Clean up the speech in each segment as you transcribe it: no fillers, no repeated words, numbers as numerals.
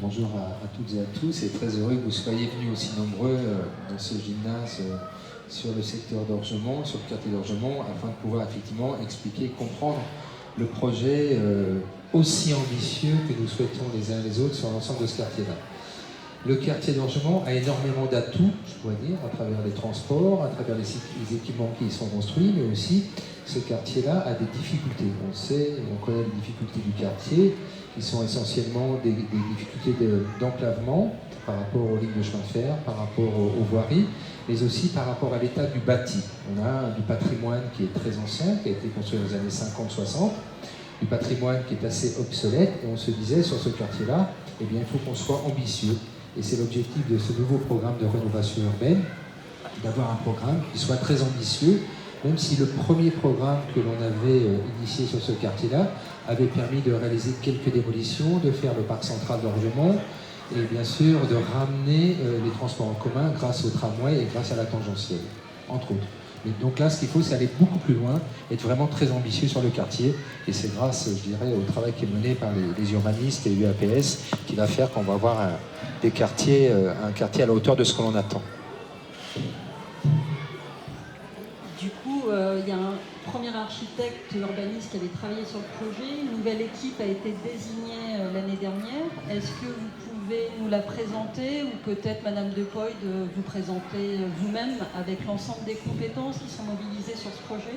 Bonjour à toutes et à tous, et très heureux que vous soyez venus aussi nombreux dans ce gymnase sur le secteur d'Orgemont, sur le quartier d'Orgemont, afin de pouvoir effectivement expliquer et comprendre le projet aussi ambitieux que nous souhaitons les uns et les autres sur l'ensemble de ce quartier-là. Le quartier d'Orgemont a énormément d'atouts, je pourrais dire, à travers les transports, à travers les équipements qui y sont construits, mais aussi ce quartier-là a des difficultés. On sait, on connaît les difficultés du quartier, qui sont essentiellement des difficultés d'enclavement par rapport aux lignes de chemin de fer, par rapport aux voiries, mais aussi par rapport à l'état du bâti. On a du patrimoine qui est très ancien, qui a été construit dans les années 50-60, du patrimoine qui est assez obsolète, et on se disait sur ce quartier-là, eh bien, il faut qu'on soit ambitieux. Et c'est l'objectif de ce nouveau programme de rénovation urbaine, d'avoir un programme qui soit très ambitieux, même si le premier programme que l'on avait initié sur ce quartier-là avait permis de réaliser quelques démolitions, de faire le parc central d'Orgemont, et bien sûr de ramener les transports en commun grâce au tramway et grâce à la tangentielle, entre autres. Et donc là, ce qu'il faut, c'est aller beaucoup plus loin, être vraiment très ambitieux sur le quartier. Et c'est grâce, je dirais, au travail qui est mené par les urbanistes et l'UAPS qui va faire qu'on va avoir un quartier à la hauteur de ce que l'on attend. Du coup, il y a un premier architecte urbaniste qui avait travaillé sur le projet. Une nouvelle équipe a été désignée l'année dernière. Est-ce que vous pouvez nous la présenter, ou peut-être, Madame Depoy, de vous présenter vous-même avec l'ensemble des compétences qui sont mobilisées sur ce projet?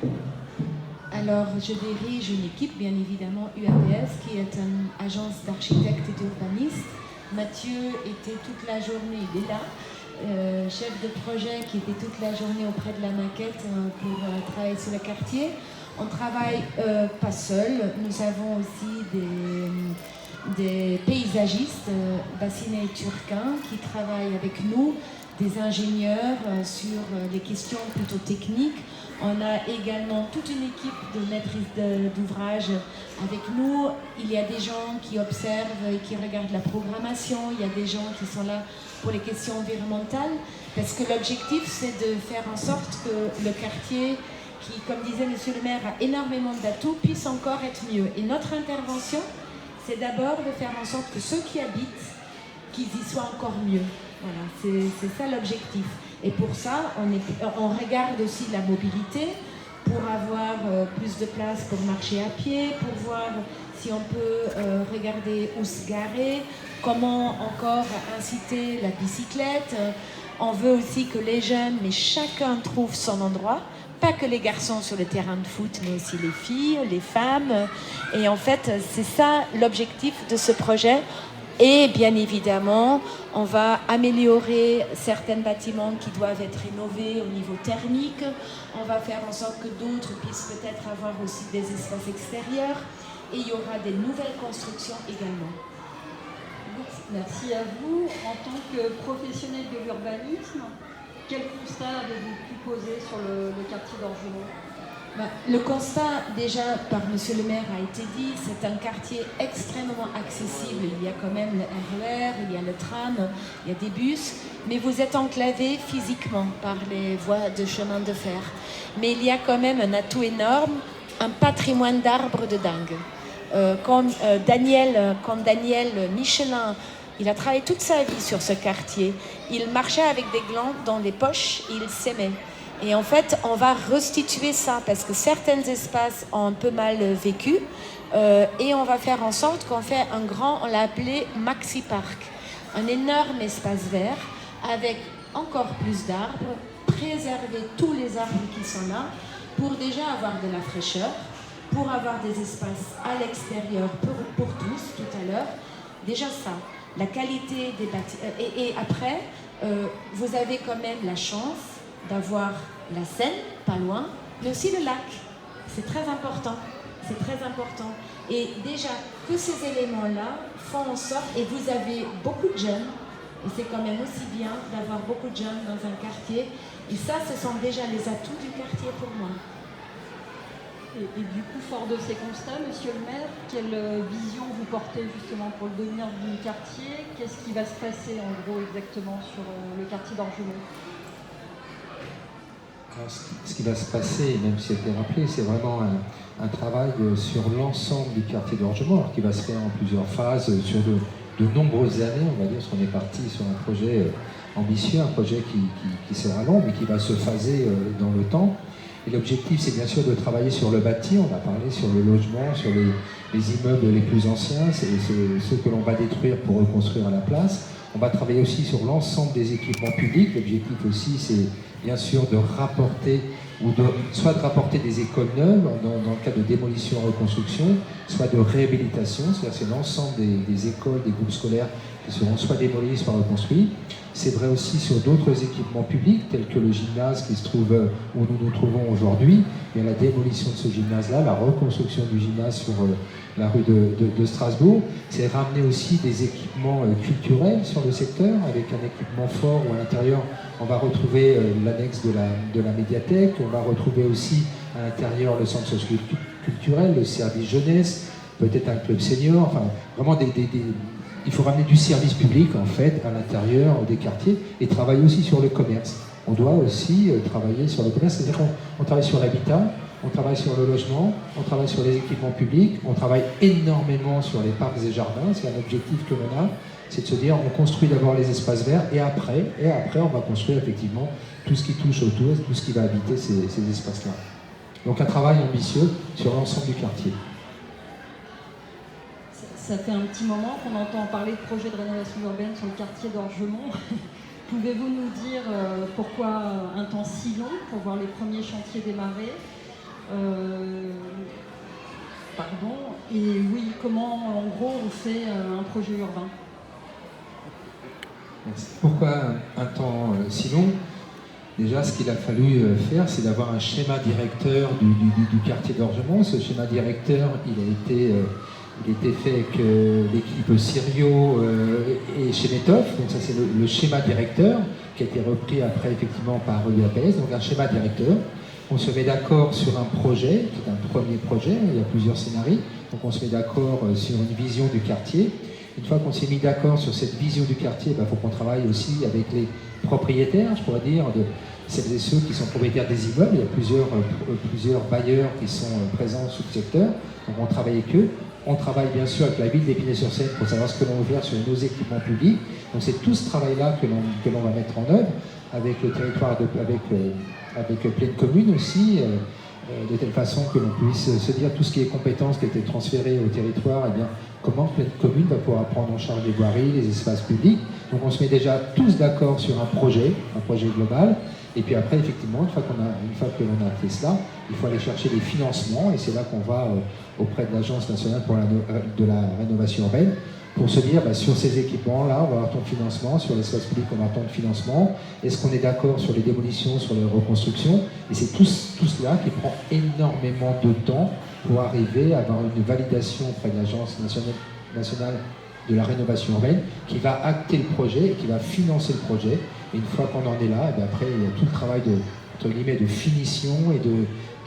Alors, je dirige une équipe, bien évidemment, UAPS, qui est une agence d'architectes et d'urbanistes. Mathieu était toute la journée, il est là, chef de projet qui était toute la journée auprès de la maquette pour travailler sur le quartier. On travaille pas seul, nous avons aussi des paysagistes, Bassinet et Turquin, qui travaillent avec nous, des ingénieurs sur les questions plutôt techniques. On a également toute une équipe de maîtrise d'ouvrage avec nous. Il y a des gens qui observent et qui regardent la programmation. Il y a des gens qui sont là pour les questions environnementales. Parce que l'objectif, c'est de faire en sorte que le quartier, qui, comme disait Monsieur le maire, a énormément d'atouts, puisse encore être mieux. Et notre intervention, c'est d'abord de faire en sorte que ceux qui habitent, qu'ils y soient encore mieux. Voilà, c'est ça l'objectif. Et pour ça, on regarde aussi la mobilité, pour avoir plus de place pour marcher à pied, pour voir si on peut regarder où se garer, comment encore inciter la bicyclette. On veut aussi que les jeunes, mais chacun trouve son endroit, pas que les garçons sur le terrain de foot, mais aussi les filles, les femmes. Et en fait, c'est ça l'objectif de ce projet. Et bien évidemment, on va améliorer certains bâtiments qui doivent être rénovés au niveau thermique. On va faire en sorte que d'autres puissent peut-être avoir aussi des espaces extérieurs. Et il y aura des nouvelles constructions également. Merci à vous. En tant que professionnel de l'urbanisme, quel constat avez-vous pu poser sur le quartier d'Orgemont? Le constat, déjà, par Monsieur le maire a été dit, c'est un quartier extrêmement accessible. Il y a quand même le RER, il y a le tram, il y a des bus, mais vous êtes enclavé physiquement par les voies de chemin de fer. Mais il y a quand même un atout énorme, un patrimoine d'arbres de dingue. Comme Daniel Michelin, il a travaillé toute sa vie sur ce quartier. Il marchait avec des glands dans les poches et il s'aimait. Et en fait, on va restituer ça parce que certains espaces ont un peu mal vécu et on va faire en sorte qu'on fait on l'a appelé Maxi Park, un énorme espace vert avec encore plus d'arbres, préserver tous les arbres qui sont là pour déjà avoir de la fraîcheur, pour avoir des espaces à l'extérieur pour tous tout à l'heure. Déjà ça, la qualité des bâtiments. Et après, vous avez quand même la chance d'avoir la Seine, pas loin, mais aussi le lac. C'est très important. C'est très important. Et déjà, que ces éléments-là font en sorte, et vous avez beaucoup de jeunes, et c'est quand même aussi bien d'avoir beaucoup de jeunes dans un quartier, et ça, ce sont déjà les atouts du quartier pour moi. Et du coup, fort de ces constats, Monsieur le maire, quelle vision vous portez justement pour le devenir du quartier? Qu'est-ce qui va se passer en gros exactement sur le quartier d'Orgemont? Ce qui va se passer, même si c'était rappelé, c'est vraiment un travail sur l'ensemble du quartier d'Orgemont, qui va se faire en plusieurs phases sur de nombreuses années, on va dire, parce qu'on est parti sur un projet ambitieux, un projet qui sera long, mais qui va se phaser dans le temps. Et l'objectif, c'est bien sûr de travailler sur le bâti. On a parlé sur le logement, sur les immeubles les plus anciens, c'est ceux que l'on va détruire pour reconstruire à la place. On va travailler aussi sur l'ensemble des équipements publics. L'objectif aussi, c'est bien sûr de rapporter, soit de rapporter des écoles neuves dans le cas de démolition et reconstruction, soit de réhabilitation, c'est-à-dire c'est l'ensemble des écoles, des groupes scolaires qui seront soit démolis, soit reconstruits. C'est vrai aussi sur d'autres équipements publics, tels que le gymnase qui se trouve où nous nous trouvons aujourd'hui. Il y a la démolition de ce gymnase-là, la reconstruction du gymnase sur la rue de Strasbourg. C'est ramener aussi des équipements culturels sur le secteur, avec un équipement fort où à l'intérieur, on va retrouver l'annexe de la médiathèque. On va retrouver aussi à l'intérieur le centre socio-culturel, le service jeunesse, peut-être un club senior, enfin vraiment il faut ramener du service public en fait à l'intérieur des quartiers et travailler aussi sur le commerce. On doit aussi travailler sur le commerce, c'est-à-dire qu'on travaille sur l'habitat, on travaille sur le logement, on travaille sur les équipements publics, on travaille énormément sur les parcs et jardins. C'est un objectif que l'on a, c'est de se dire on construit d'abord les espaces verts et après on va construire effectivement tout ce qui touche autour, tout ce qui va habiter ces espaces-là. Donc un travail ambitieux sur l'ensemble du quartier. Ça fait un petit moment qu'on entend parler de projets de rénovation urbaine sur le quartier d'Orgemont. Pouvez-vous nous dire pourquoi un temps si long pour voir les premiers chantiers démarrer et oui, comment en gros on fait un projet urbain? Pourquoi un temps si long? Déjà, ce qu'il a fallu faire, c'est d'avoir un schéma directeur du quartier d'Orgemont. Ce schéma directeur, il a été fait avec l'équipe Sirio et Chemetov. Donc ça, c'est le schéma directeur qui a été repris après, effectivement, par UAPS. Donc un schéma directeur. On se met d'accord sur un projet, qui est un premier projet. Il y a plusieurs scénarios. Donc on se met d'accord sur une vision du quartier. Une fois qu'on s'est mis d'accord sur cette vision du quartier, il faut qu'on travaille aussi avec les propriétaires, je pourrais dire, de celles et ceux qui sont propriétaires des immeubles. Il y a plusieurs bailleurs qui sont présents sur le secteur. Donc on travaille avec eux. On travaille bien sûr avec la ville d'Épinay-sur-Seine pour savoir ce que l'on veut faire sur nos équipements publics. Donc c'est tout ce travail-là que l'on va mettre en œuvre avec le territoire, avec Pleine Commune aussi, de telle façon que l'on puisse se dire tout ce qui est compétences qui a été transférées au territoire, eh bien, comment Pleine Commune va pouvoir prendre en charge les voiries, les espaces publics. Donc on se met déjà tous d'accord sur un projet global. Et puis après, effectivement, une fois que l'on a fait cela, il faut aller chercher des financements, et c'est là qu'on va auprès de l'Agence nationale de la rénovation urbaine, pour se dire, sur ces équipements-là, on va avoir tant de financement, sur l'espace public, on va avoir tant de financement, est-ce qu'on est d'accord sur les démolitions, sur les reconstructions? Et c'est tout cela qui prend énormément de temps pour arriver à avoir une validation auprès de l'Agence nationale de la rénovation urbaine, qui va acter le projet et qui va financer le projet. Et une fois qu'on en est là, et bien après, il y a tout le travail de finition et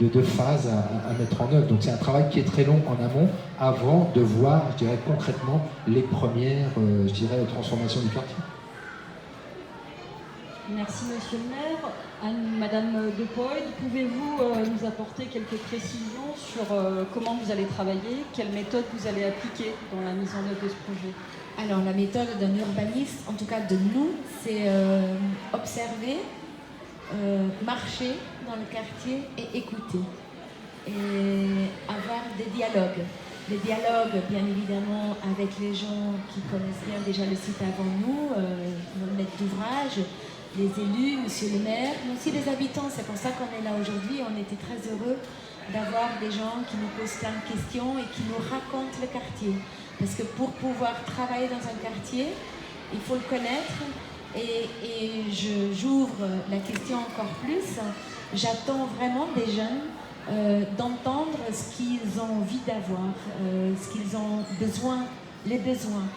de phase à mettre en œuvre. Donc c'est un travail qui est très long en amont, avant de voir, je dirais, concrètement les premières, transformations du quartier. Merci Monsieur le maire. Madame De Poy, pouvez-vous nous apporter quelques précisions sur comment vous allez travailler, quelle méthode vous allez appliquer dans la mise en œuvre de ce projet? Alors la méthode d'un urbaniste, en tout cas de nous, c'est observer, marcher dans le quartier et écouter. Et avoir des dialogues. Des dialogues, bien évidemment, avec les gens qui connaissent bien déjà le site avant nous, nos maîtres d'ouvrage, les élus, monsieur le maire, mais aussi les habitants. C'est pour ça qu'on est là aujourd'hui. On était très heureux d'avoir des gens qui nous posent plein de questions et qui nous racontent le quartier. Parce que pour pouvoir travailler dans un quartier, il faut le connaître. Et j'ouvre la question encore plus. J'attends vraiment des jeunes d'entendre ce qu'ils ont envie d'avoir, ce qu'ils ont besoin, les besoins.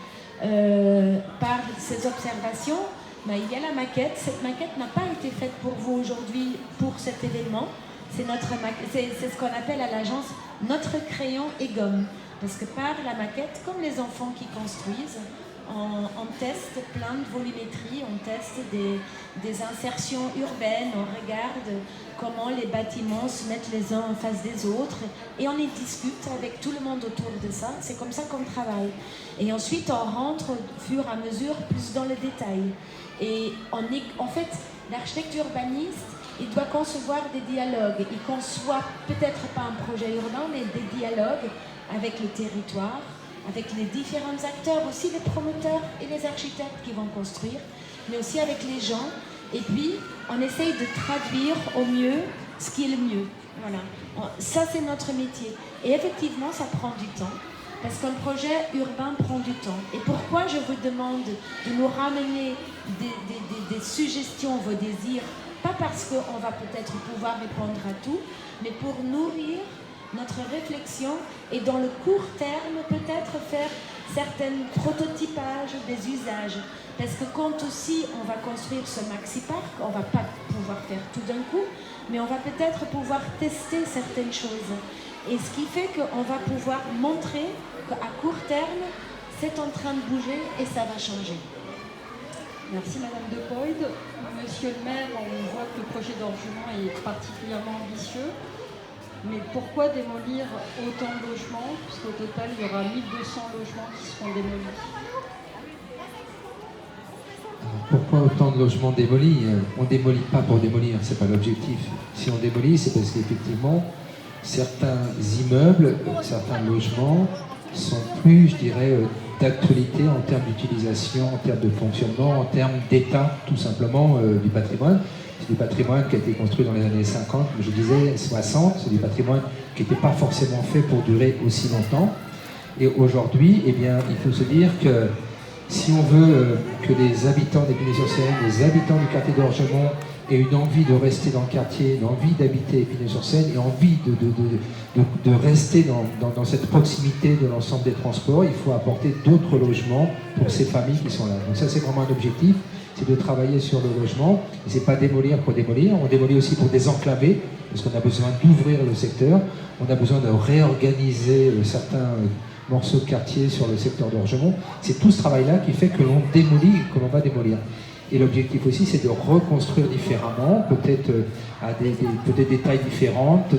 Par ces observations, il y a la maquette. Cette maquette n'a pas été faite pour vous aujourd'hui, pour cet événement. C'est ce qu'on appelle à l'agence notre crayon et gomme. Parce que par la maquette, comme les enfants qui construisent, on teste plein de volumétrie, on teste des insertions urbaines, on regarde comment les bâtiments se mettent les uns en face des autres et on y discute avec tout le monde autour de ça. C'est comme ça qu'on travaille. Et ensuite, on rentre au fur et à mesure plus dans le détail. Et en fait, l'architecte urbaniste, il doit concevoir des dialogues. Il conçoit peut-être pas un projet urbain, mais des dialogues avec le territoire, avec les différents acteurs, aussi les promoteurs et les architectes qui vont construire, mais aussi avec les gens. Et puis, on essaye de traduire au mieux ce qui est le mieux. Voilà. Ça, c'est notre métier. Et effectivement, ça prend du temps, parce qu'un projet urbain prend du temps. Et pourquoi je vous demande de nous ramener des suggestions, vos désirs, pas parce qu'on va peut-être pouvoir répondre à tout, mais pour nourrir notre réflexion et dans le court terme, peut-être faire certains prototypages des usages. Parce que quand aussi on va construire ce maxi-parc, on ne va pas pouvoir faire tout d'un coup, mais on va peut-être pouvoir tester certaines choses. Et ce qui fait qu'on va pouvoir montrer qu'à court terme, c'est en train de bouger et ça va changer. Merci Madame De Poyde. Monsieur le maire, on voit que le projet d'Orgemont est particulièrement ambitieux. Mais pourquoi démolir autant de logements? Puisqu'au total, il y aura 1200 logements qui seront démolis. Pourquoi autant de logements démolis? On ne démolit pas pour démolir, ce n'est pas l'objectif. Si on démolit, c'est parce qu'effectivement, certains immeubles, certains logements sont plus, je dirais, d'actualité en termes d'utilisation, en termes de fonctionnement, en termes d'état, tout simplement, du patrimoine. C'est du patrimoine qui a été construit dans les années 50, mais je disais 60, c'est du patrimoine qui n'était pas forcément fait pour durer aussi longtemps. Et aujourd'hui, eh bien, il faut se dire que si on veut que les habitants d'Épinay-sur-Seine, les habitants du quartier d'Orgemont aient une envie de rester dans le quartier, une envie d'habiter Épinay-sur-Seine et envie de rester dans cette proximité de l'ensemble des transports, il faut apporter d'autres logements pour ces familles qui sont là. Donc ça, c'est vraiment un objectif, c'est de travailler sur le logement. Et c'est pas démolir pour démolir, on démolit aussi pour désenclaver, parce qu'on a besoin d'ouvrir le secteur, on a besoin de réorganiser certains morceaux de quartier sur le secteur d'Orgemont. C'est tout ce travail-là qui fait que l'on démolit et que l'on va démolir. Et l'objectif aussi, c'est de reconstruire différemment, peut-être à des tailles différentes,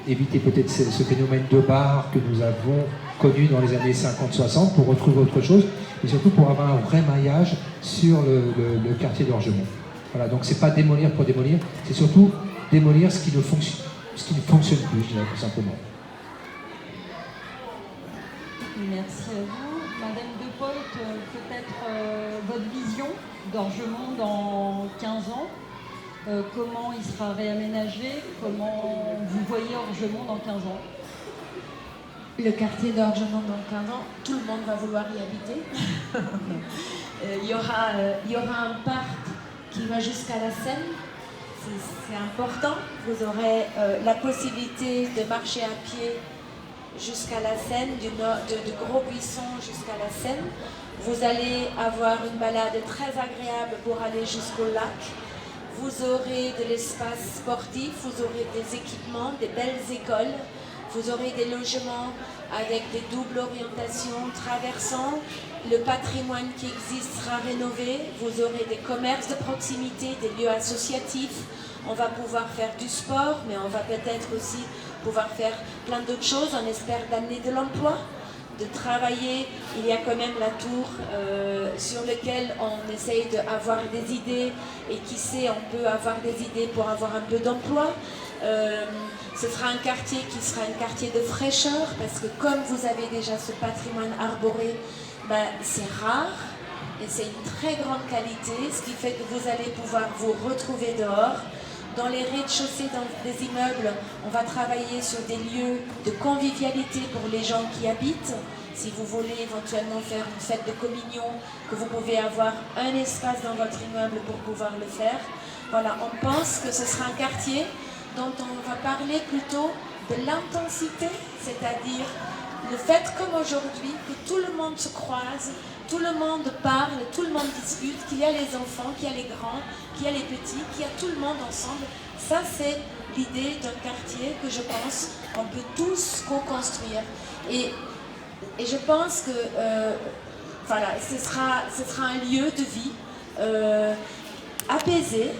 éviter peut-être ce phénomène de bar que nous avons connu dans les années 50-60 pour retrouver autre chose, et surtout pour avoir un vrai maillage sur le quartier d'Orgemont. Voilà, donc c'est pas démolir pour démolir, c'est surtout démolir ce qui ne fonctionne plus, je dirais tout simplement. Merci à vous. Madame De Poyde, peut-être votre vision d'Orgemont dans 15 ans. Comment il sera réaménagé? Comment vous voyez Orgemont dans 15 ans? Le quartier d'Orgemont dans 15 ans, tout le monde va vouloir y habiter. Il y aura un parc qui va jusqu'à la Seine. C'est important. Vous aurez la possibilité de marcher à pied jusqu'à la Seine, de Gros-Buisson jusqu'à la Seine. Vous allez avoir une balade très agréable pour aller jusqu'au lac. Vous aurez de l'espace sportif, vous aurez des équipements, des belles écoles. Vous aurez des logements avec des doubles orientations traversant. Le patrimoine qui existe sera rénové. Vous aurez des commerces de proximité, des lieux associatifs. On va pouvoir faire du sport, mais on va peut-être aussi pouvoir faire plein d'autres choses. On espère d'amener de l'emploi, de travailler. Il y a quand même la tour sur laquelle on essaye d'avoir des idées, et qui sait, on peut avoir des idées pour avoir un peu d'emploi. Ce sera un quartier qui sera un quartier de fraîcheur, parce que comme vous avez déjà ce patrimoine arboré, c'est rare et c'est une très grande qualité, ce qui fait que vous allez pouvoir vous retrouver dehors. Dans les rez-de-chaussée des immeubles, on va travailler sur des lieux de convivialité pour les gens qui habitent. Si vous voulez éventuellement faire une fête de communion, que vous pouvez avoir un espace dans votre immeuble pour pouvoir le faire. Voilà, on pense que ce sera un quartier dont on va parler plutôt de l'intensité, c'est-à-dire le fait comme aujourd'hui que tout le monde se croise, tout le monde parle, tout le monde discute, qu'il y a les enfants, qu'il y a les grands, qu'il y a les petits, qu'il y a tout le monde ensemble. Ça, c'est l'idée d'un quartier que je pense qu'on peut tous co-construire. Et je pense que voilà, ce sera un lieu de vie apaisé.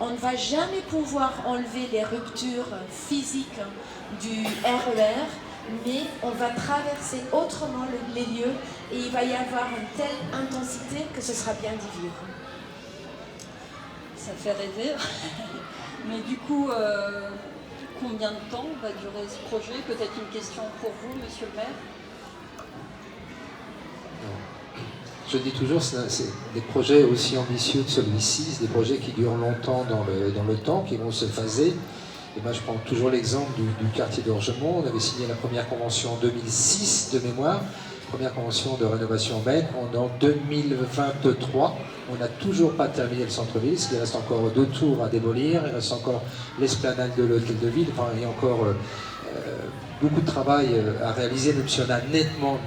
On ne va jamais pouvoir enlever les ruptures physiques du RER, mais on va traverser autrement les lieux et il va y avoir une telle intensité que ce sera bien d'y vivre. Ça fait rêver. Mais du coup, combien de temps va durer ce projet? Peut-être une question pour vous, monsieur le maire? Je dis toujours, c'est des projets aussi ambitieux que celui-ci, c'est des projets qui durent longtemps dans le temps, qui vont se phaser. Et moi, je prends toujours l'exemple du quartier d'Orgemont. On avait signé la première convention en 2006 de mémoire, première convention de rénovation urbaine. En 2023, on n'a toujours pas terminé le centre-ville, parce qu'il reste encore 2 tours à démolir, il reste encore l'esplanade de l'hôtel de ville, enfin, il y a encore beaucoup de travail à réaliser, même si on a nettement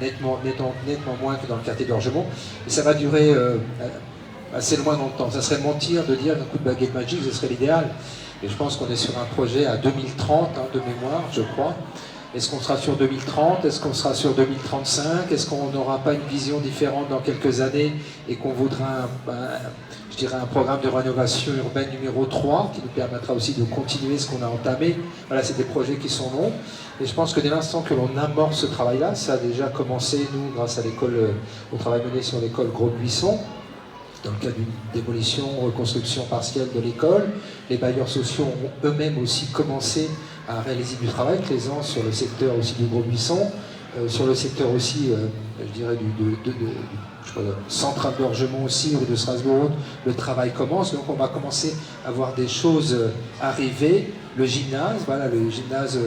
moins que dans le quartier d'Orgemont. Et ça va durer assez loin dans le temps. Ça serait mentir de dire qu'un coup de baguette magique, ce serait l'idéal. Et je pense qu'on est sur un projet à 2030, de mémoire, je crois. Est-ce qu'on sera sur 2030? Est-ce qu'on sera sur 2035? Est-ce qu'on n'aura pas une vision différente dans quelques années et qu'on voudra un programme de rénovation urbaine numéro 3 qui nous permettra aussi de continuer ce qu'on a entamé? Voilà, c'est des projets qui sont longs. Et je pense que dès l'instant que l'on amorce ce travail-là, ça a déjà commencé, nous, grâce à l'école, au travail mené sur l'école Gros-Buisson, dans le cadre d'une démolition, reconstruction partielle de l'école. Les bailleurs sociaux ont eux-mêmes aussi commencé à réaliser du travail présent sur le secteur aussi du Gros-Buisson, sur le secteur aussi, je dirais, central d'Orgemont aussi, rue de Strasbourg, le travail commence. Donc on va commencer à voir des choses arriver. Le gymnase, voilà, le gymnase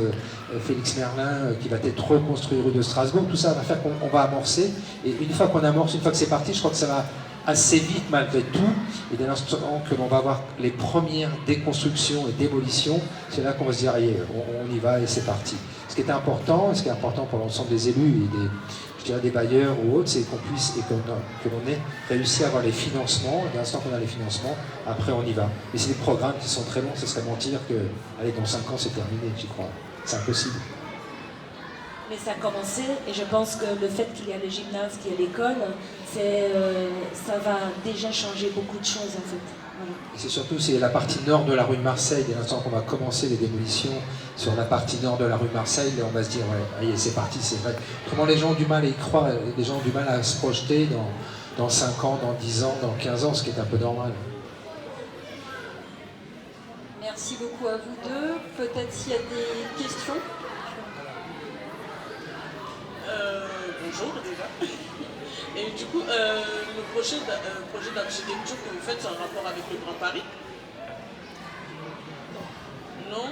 Félix Merlin qui va être reconstruit rue de Strasbourg, tout ça va faire qu'on va amorcer. Et une fois qu'on amorce, une fois que c'est parti, je crois que ça va assez vite malgré tout, et dès l'instant que l'on va avoir les premières déconstructions et démolitions, c'est là qu'on va se dire, allez, on y va et c'est parti. Ce qui est important pour l'ensemble des élus et des bailleurs ou autres, c'est qu'on puisse et que l'on ait réussi à avoir les financements, et dès l'instant qu'on a les financements, après on y va. Et c'est des programmes qui sont très longs, ce serait mentir que, allez, dans 5 ans c'est terminé, j'y crois. C'est impossible. Mais ça a commencé et je pense que le fait qu'il y a le gymnase, qu'il y a l'école, ça va déjà changer beaucoup de choses en fait. Voilà. Et c'est surtout la partie nord de la rue de Marseille, dès l'instant qu'on va commencer les démolitions sur la partie nord de la rue de Marseille, on va se dire, ouais, allez, c'est parti, c'est vrai. Autrement, les gens ont du mal à y croire, les gens ont du mal à se projeter dans 5 ans, dans 10 ans, dans 15 ans, ce qui est un peu normal. Merci beaucoup à vous deux. Peut-être s'il y a des questions. Bonjour déjà. Et du coup, le projet d'architecture que vous faites, c'est un rapport avec le Grand Paris? Non?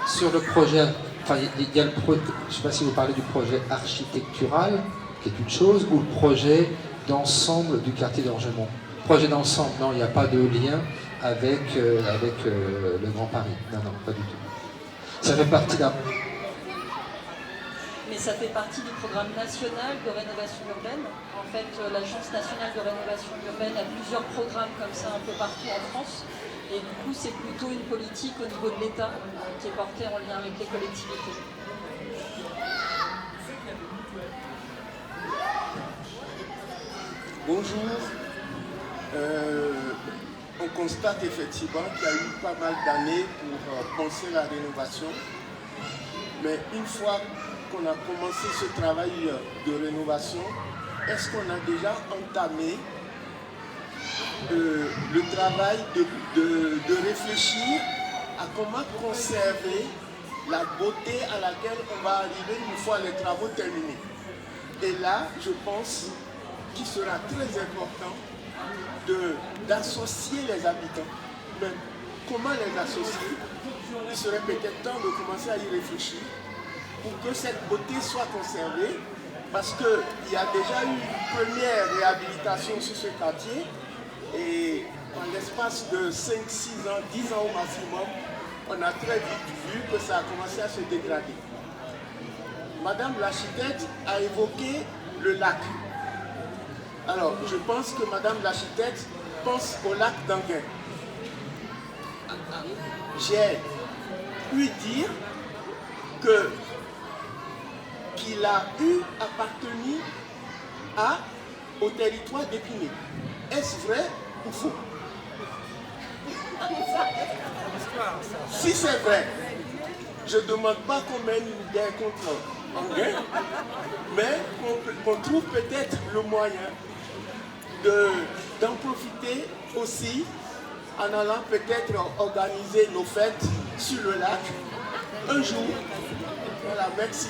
Sur le projet, enfin, il y a je ne sais pas si vous parlez du projet architectural, qui est une chose, ou le projet d'ensemble du quartier d'Orgemont. Projet d'ensemble, non, il n'y a pas de lien avec le Grand Paris. Non, pas du tout. Ça fait partie d'un... Mais ça fait partie du programme national de rénovation urbaine. En fait, l'Agence nationale de rénovation urbaine a plusieurs programmes comme ça un peu partout en France. Et du coup, c'est plutôt une politique au niveau de l'État qui est portée en lien avec les collectivités. Bonjour. On constate effectivement qu'il y a eu pas mal d'années pour penser la rénovation. Mais une fois qu'on a commencé ce travail de rénovation, est-ce qu'on a déjà entamé le travail de réfléchir à comment conserver la beauté à laquelle on va arriver une fois les travaux terminés? Et là, je pense qu'il sera très important d'associer les habitants. Mais comment les associer? Il serait peut-être temps de commencer à y réfléchir pour que cette beauté soit conservée, parce qu'il y a déjà eu une première réhabilitation sur ce quartier et en l'espace de 5, 6 ans, 10 ans au maximum, on a très vite vu que ça a commencé à se dégrader. Madame l'architecte a évoqué le lac. Alors, je pense que Madame l'architecte pense au lac d'Anguin. J'ai pu dire qu'il a appartenu au territoire d'Épinay. Est-ce vrai ou faux? Si c'est vrai, je ne demande pas qu'on mène une guerre contre Anguin, mais qu'on trouve peut-être le moyen d'en profiter aussi en allant peut-être organiser nos fêtes sur le lac un jour. Voilà, merci.